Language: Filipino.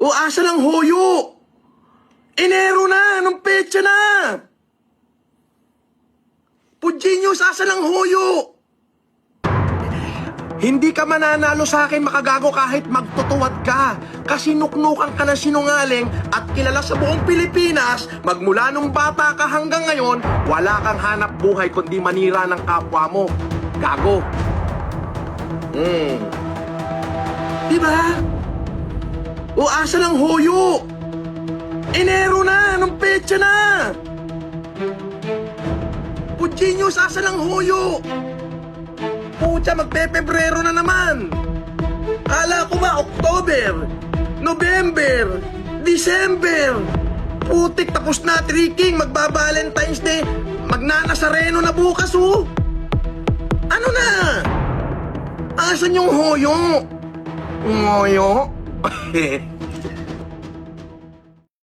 O asa ng hoyo? Enero na! Anong petsa na? Pudjinyos, asa ng hoyo? Hindi ka mananalo sa akin, makagago, kahit magtutuwad ka. Kasi nuknukan ka ng sinungaling at kilala sa buong Pilipinas, magmula nung bata ka hanggang ngayon, wala kang hanap buhay kundi manira ng kapwa mo. Gago. Diba? O asa ng hoyo? Enero na! Anong petsa na? Pudjinyos, asa ng hoyo? Pucha, magpe-Pebrero na naman. Kala ko ba October, November, December. Putik, tapos na tricking, magba-Valentine's Day, magnanasareno na bukas, oh. Ano na? Asan yung hoyo? Hoyo?